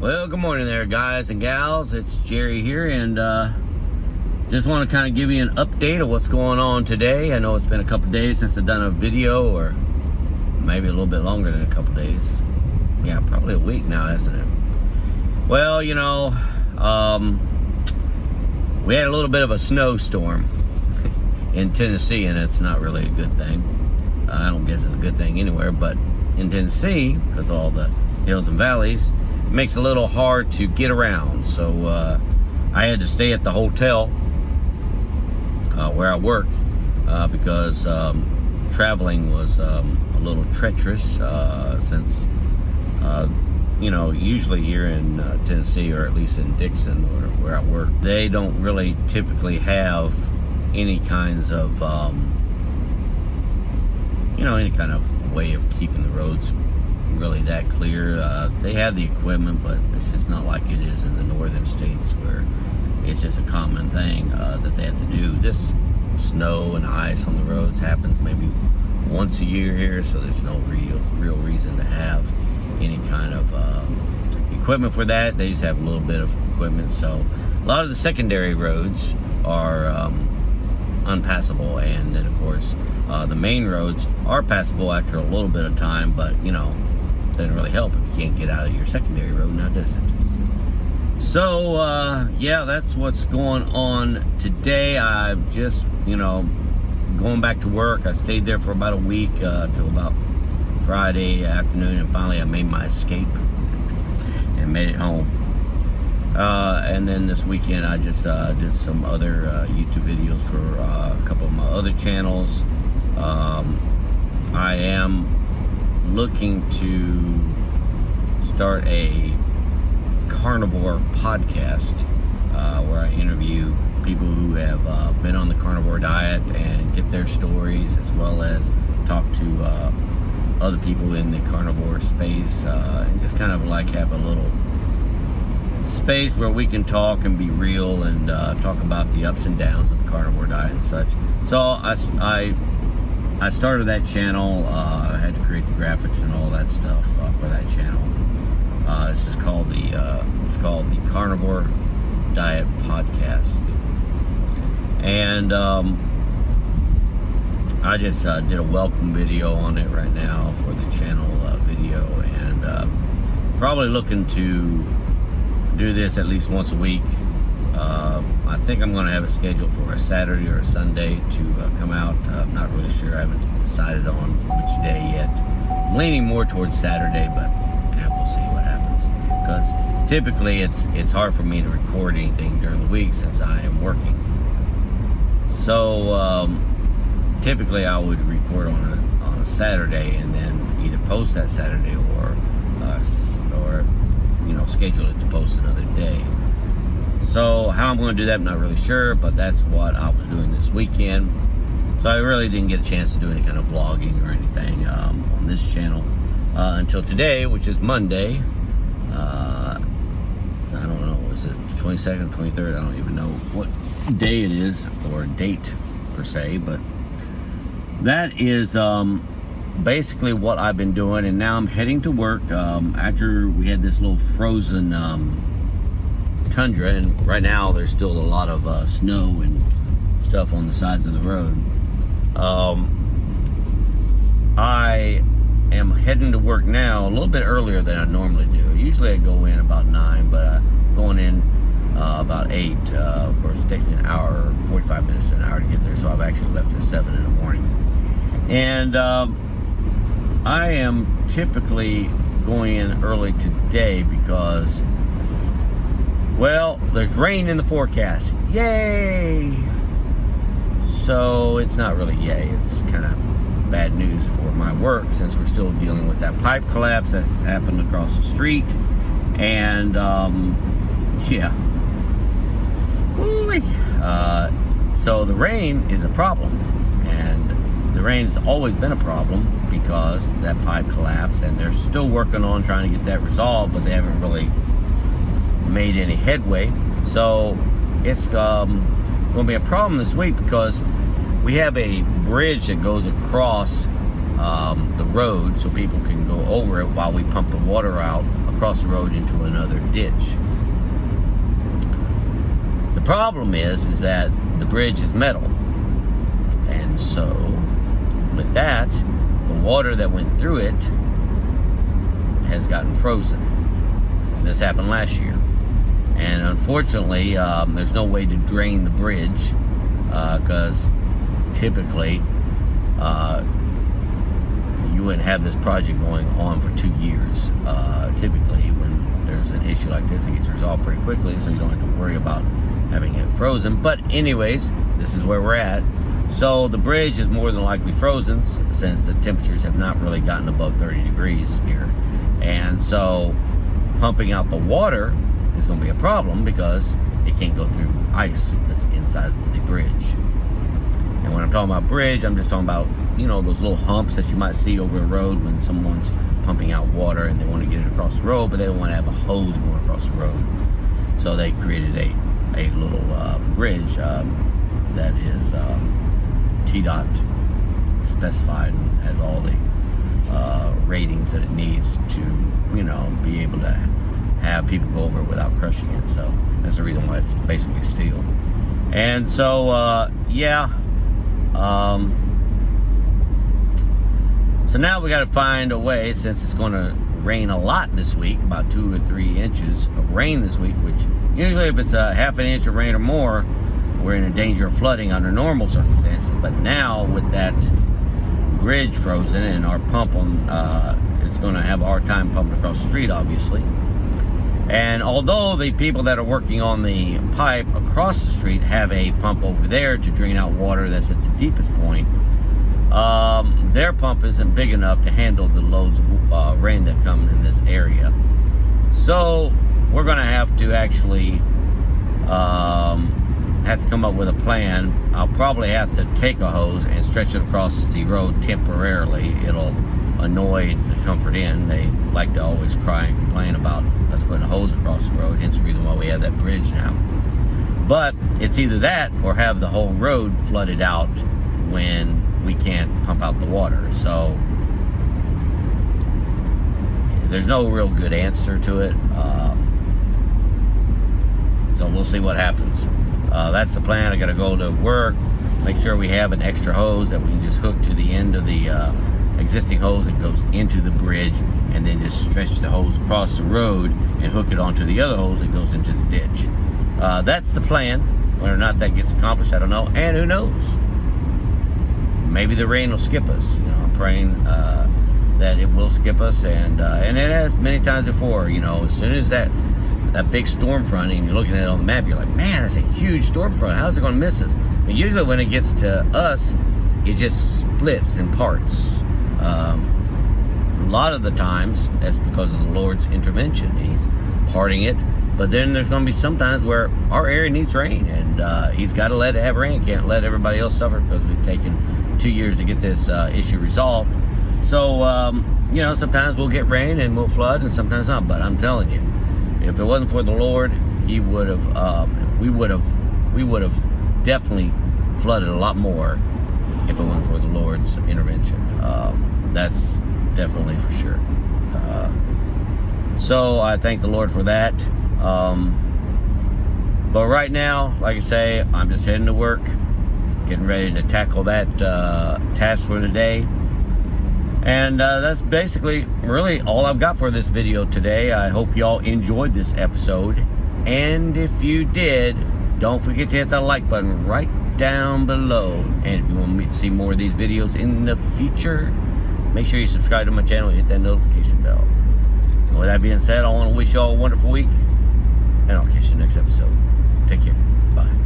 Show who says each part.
Speaker 1: Well, good morning there, guys and gals. It's Jerry here, and just want to kind of give you an update of what's going on today. I know it's been a couple days since I've done a video, or maybe a little bit longer than a couple days. Yeah, probably a week now, hasn't it? Well, you know, we had a little bit of a snowstorm in Tennessee, and it's not really a good thing. I don't guess it's a good thing anywhere, but in Tennessee, because of all the hills and valleys, it makes it a little hard to get around. So I had to stay at the hotel where I work because traveling was a little treacherous since you know, usually here in Tennessee, or at least in Dixon, or where I work, they don't really typically have any kinds of you know, any kind of way of keeping the roads really that clear. They have the equipment, but it's just not like it is in the northern states, where it's just a common thing that they have to do. This snow and ice on the roads happens maybe once a year here, so there's no real reason to have any kind of equipment for that. They just have a little bit of equipment. So a lot of the secondary roads are unpassable, and then of course the main roads are passable after a little bit of time, but you know, it doesn't really help if you can't get out of your secondary road, now does it? So yeah, that's what's going on today. I've just, you know, going back to work. I stayed there for about a week till about Friday afternoon, and finally I made my escape and made it home. And then this weekend I just did some other YouTube videos for a couple of my other channels. I am looking to start a carnivore podcast where I interview people who have been on the carnivore diet and get their stories, as well as talk to other people in the carnivore space, and just kind of like have a little space where we can talk and be real and talk about the ups and downs of the carnivore diet and such. So I started that channel. I had to create the graphics and all that stuff for that channel. This is called the Carnivore Diet Podcast, and I just did a welcome video on it right now for the channel video, and probably looking to do this at least once a week. I think I'm going to have it scheduled for a Saturday or a Sunday to come out. I'm not really sure. I haven't decided on which day yet. I'm leaning more towards Saturday, but we'll see what happens. Because typically it's hard for me to record anything during the week since I am working. So typically I would record on a Saturday and then either post that Saturday or you know, schedule it to post another day. So how I'm going to do that, I'm not really sure, but that's what I was doing this weekend. So I really didn't get a chance to do any kind of vlogging or anything on this channel until today, which is Monday. I don't know, is it 22nd, 23rd? I don't even know what day it is, or date per se, but that is basically what I've been doing. And now I'm heading to work after we had this little frozen tundra, and right now there's still a lot of snow and stuff on the sides of the road. I am heading to work now a little bit earlier than I normally do. Usually I go in about 9, but I'm going in about 8. Of course, it takes me an hour, 45 minutes to an hour to get there, so I've actually left at 7 in the morning. And I am typically going in early today because, well, there's rain in the forecast. Yay! So it's not really yay. It's kind of bad news for my work, since we're still dealing with that pipe collapse that's happened across the street. And yeah. Woo-wee. So the rain is a problem. And the rain's always been a problem because that pipe collapsed, and they're still working on trying to get that resolved, but they haven't really made any headway. So it's going to be a problem this week because we have a bridge that goes across the road so people can go over it while we pump the water out across the road into another ditch. The problem is that the bridge is metal, and so with that, the water that went through it has gotten frozen. This happened last year, and unfortunately there's no way to drain the bridge because typically you wouldn't have this project going on for 2 years. Typically when there's an issue like this, it gets resolved pretty quickly, so you don't have to worry about having it frozen. But anyways, this is where we're at. So the bridge is more than likely frozen since the temperatures have not really gotten above 30 degrees here. And so pumping out the water is going to be a problem because it can't go through ice that's inside the bridge. And when I'm talking about bridge, I'm just talking about, you know, those little humps that you might see over the road when someone's pumping out water and they want to get it across the road, but they don't want to have a hose going across the road. So they created a little bridge that is TDOT specified and has all the ratings that it needs to, you know, be able to have people go over it without crushing it. So that's the reason why it's basically steel. And so yeah, so now we got to find a way, since it's going to rain a lot this week, about 2 or 3 inches of rain this week, which usually if it's a half an inch of rain or more, we're in a danger of flooding under normal circumstances. But now with that bridge frozen and our pump on, it's going to have a hard time pumping across the street, obviously. And although the people that are working on the pipe across the street have a pump over there to drain out water that's at the deepest point, their pump isn't big enough to handle the loads of rain that comes in this area. So we're going to have to actually come up with a plan. I'll probably have to take a hose and stretch it across the road temporarily. It'll annoy the Comfort Inn. They like to always cry and complain about us putting a hose across the road. Hence the reason why we have that bridge now. But it's either that or have the whole road flooded out when we can't pump out the water. So there's no real good answer to it. So we'll see what happens. That's the plan. I got to go to work, make sure we have an extra hose that we can just hook to the end of the existing hose that goes into the bridge, and then just stretch the hose across the road and hook it onto the other hose that goes into the ditch. That's the plan. Whether or not that gets accomplished, I don't know. And who knows? Maybe the rain will skip us. You know, I'm praying that it will skip us, and it has many times before. You know, as soon as that big storm front, and you're looking at it on the map, you're like, man, that's a huge storm front. How's it going to miss us? But usually when it gets to us, it just splits in parts. A lot of the times, that's because of the Lord's intervention. He's parting it. But then there's going to be some times where our area needs rain, and He's got to let it have rain. Can't let everybody else suffer, because we've taken 2 years to get this issue resolved. So, you know, sometimes we'll get rain and we'll flood, and sometimes not. But I'm telling you, if it wasn't for the Lord, He would have, we would have definitely flooded a lot more if it wasn't for the Lord's intervention. That's definitely for sure. So I thank the Lord for that. But right now, like I say, I'm just heading to work, getting ready to tackle that task for today. And that's basically really all I've got for this video today. I hope y'all enjoyed this episode. And if you did, don't forget to hit that like button right down below. And if you want me to see more of these videos in the future, make sure you subscribe to my channel and hit that notification bell. And with that being said, I want to wish y'all a wonderful week, and I'll catch you next episode. Take care. Bye.